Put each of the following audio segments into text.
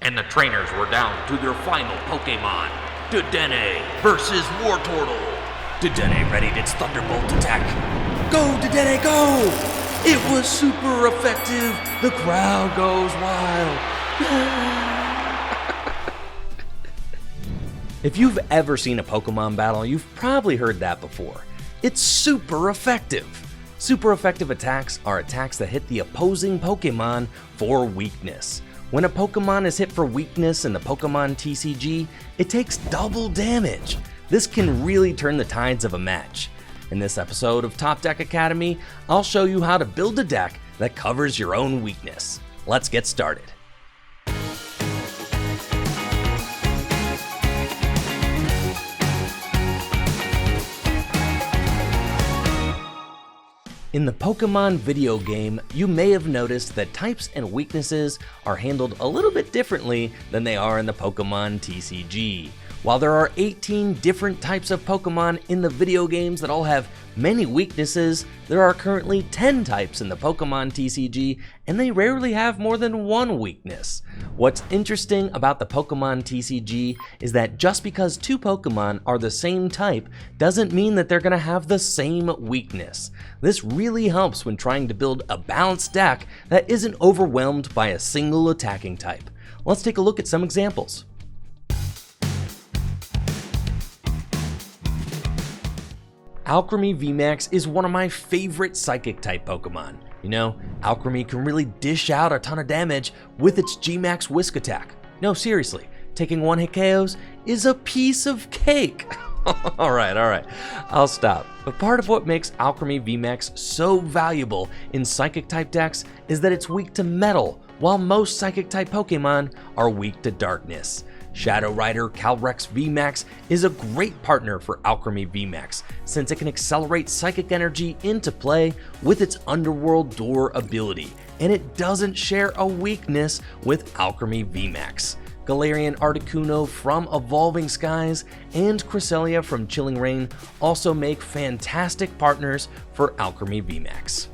and the trainers were down to their final Pokemon, Dedenne versus Wartortle. Dedenne readied its Thunderbolt attack. Go, Dedenne, go! It was super effective. The crowd goes wild. If you've ever seen a Pokemon battle, you've probably heard that before. It's super effective. Super effective attacks are attacks that hit the opposing Pokemon for weakness. When a Pokemon is hit for weakness in the Pokemon TCG, it takes double damage. This can really turn the tides of a match. In this episode of Top Deck Academy, I'll show you how to build a deck that covers your own weakness. Let's get started. In the Pokemon video game, you may have noticed that types and weaknesses are handled a little bit differently than they are in the Pokemon TCG. While there are 18 different types of Pokemon in the video games that all have many weaknesses, there are currently 10 types in the Pokemon TCG, and they rarely have more than one weakness. What's interesting about the Pokemon TCG is that just because two Pokemon are the same type doesn't mean that they're going to have the same weakness. This really helps when trying to build a balanced deck that isn't overwhelmed by a single attacking type. Let's take a look at some examples. Alcremie VMAX is one of my favorite Psychic-type Pokemon. You know, Alcremie can really dish out a ton of damage with its G-Max Whisk attack. No, seriously, taking one-hit KOs is a piece of cake. Alright, I'll stop. But part of what makes Alcremie VMAX so valuable in Psychic-type decks is that it's weak to Metal, while most Psychic-type Pokemon are weak to Darkness. Shadow Rider Calyrex VMAX is a great partner for Alcremie VMAX, since it can accelerate psychic energy into play with its Underworld Door ability, and it doesn't share a weakness with Alcremie VMAX. Galarian Articuno from Evolving Skies and Cresselia from Chilling Reign also make fantastic partners for Alcremie VMAX.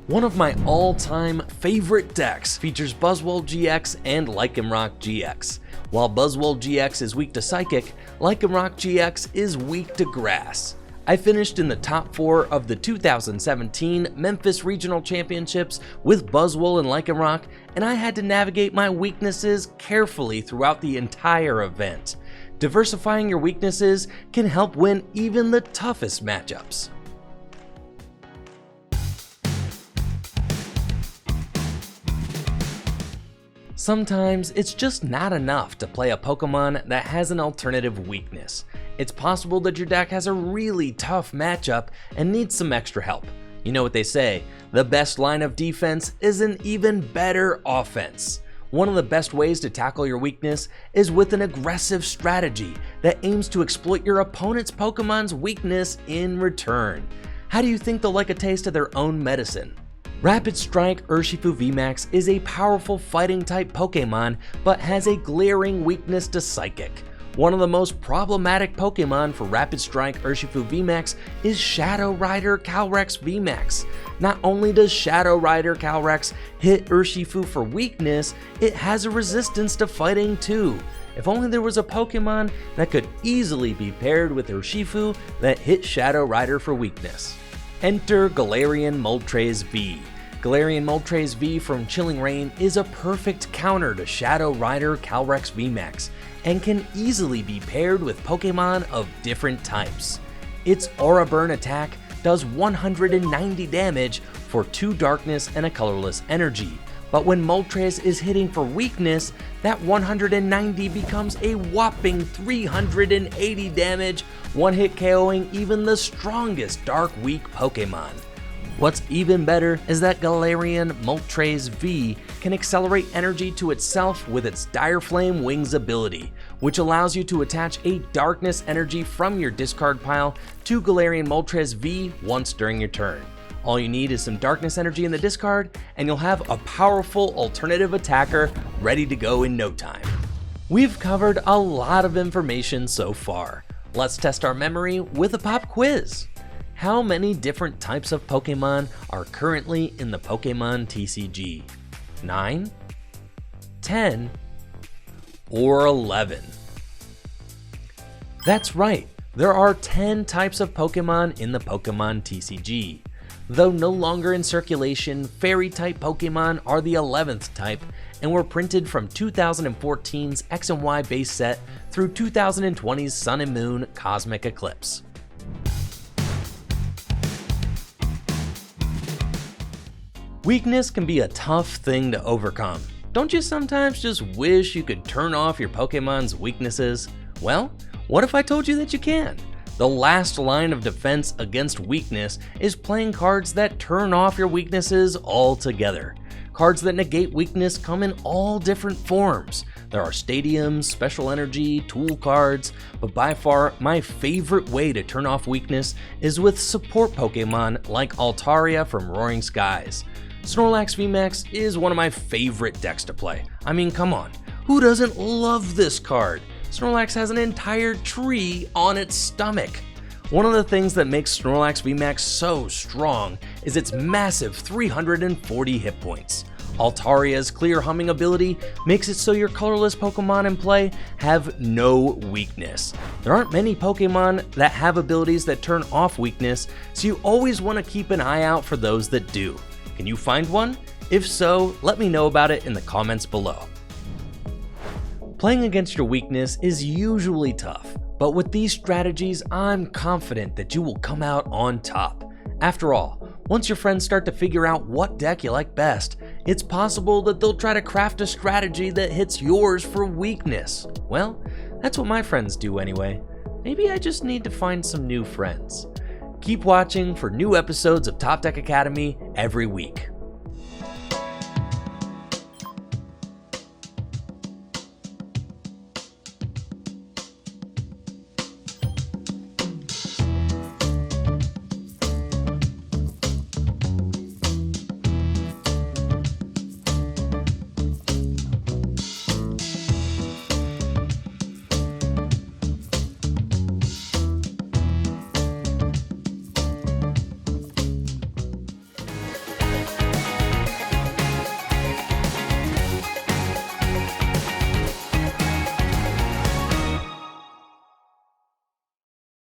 One of my all-time favorite decks features Buzzwole GX and Lycanroc GX. While Buzzwole GX is weak to Psychic, Lycanroc GX is weak to Grass. I finished in the top 4 of the 2017 Memphis Regional Championships with Buzzwole and Lycanroc, and I had to navigate my weaknesses carefully throughout the entire event. Diversifying your weaknesses can help win even the toughest matchups. Sometimes it's just not enough to play a Pokemon that has an alternative weakness. It's possible that your deck has a really tough matchup and needs some extra help. You know what they say, the best line of defense is an even better offense. One of the best ways to tackle your weakness is with an aggressive strategy that aims to exploit your opponent's Pokemon's weakness in return. How do you think they'll like a taste of their own medicine? Rapid Strike Urshifu VMAX is a powerful fighting-type Pokemon, but has a glaring weakness to Psychic. One of the most problematic Pokemon for Rapid Strike Urshifu VMAX is Shadow Rider Calyrex VMAX. Not only does Shadow Rider Calyrex hit Urshifu for weakness, it has a resistance to fighting too. If only there was a Pokemon that could easily be paired with Urshifu that hit Shadow Rider for weakness. Enter Galarian Moltres V. Galarian Moltres V from Chilling Reign is a perfect counter to Shadow Rider Calyrex VMAX and can easily be paired with Pokemon of different types. Its Aura Burn attack does 190 damage for 2 Darkness and a Colorless Energy, but when Moltres is hitting for weakness, that 190 becomes a whopping 380 damage, one-hit KOing even the strongest Dark weak Pokemon. What's even better is that Galarian Moltres V can accelerate energy to itself with its Dire Flame Wings ability, which allows you to attach a Darkness energy from your discard pile to Galarian Moltres V once during your turn. All you need is some Darkness energy in the discard, and you'll have a powerful alternative attacker ready to go in no time. We've covered a lot of information so far. Let's test our memory with a pop quiz. How many different types of Pokemon are currently in the Pokemon TCG? 9? 10, or 11? That's right, there are 10 types of Pokemon in the Pokemon TCG. Though no longer in circulation, Fairy-type Pokemon are the 11th type and were printed from 2014's X and Y base set through 2020's Sun and Moon Cosmic Eclipse. Weakness can be a tough thing to overcome. Don't you sometimes just wish you could turn off your Pokemon's weaknesses? Well, what if I told you that you can? The last line of defense against weakness is playing cards that turn off your weaknesses altogether. Cards that negate weakness come in all different forms. There are stadiums, special energy, tool cards, but by far my favorite way to turn off weakness is with support Pokemon like Altaria from Roaring Skies. Snorlax VMAX is one of my favorite decks to play. I mean, come on, who doesn't love this card? Snorlax has an entire tree on its stomach. One of the things that makes Snorlax VMAX so strong is its massive 340 hit points. Altaria's clear humming ability makes it so your colorless Pokemon in play have no weakness. There aren't many Pokemon that have abilities that turn off weakness, so you always want to keep an eye out for those that do. Can you find one? If so, let me know about it in the comments below. Playing against your weakness is usually tough, but with these strategies, I'm confident that you will come out on top. After all, once your friends start to figure out what deck you like best, it's possible that they'll try to craft a strategy that hits yours for weakness. Well, that's what my friends do anyway. Maybe I just need to find some new friends. Keep watching for new episodes of Top Deck Academy every week.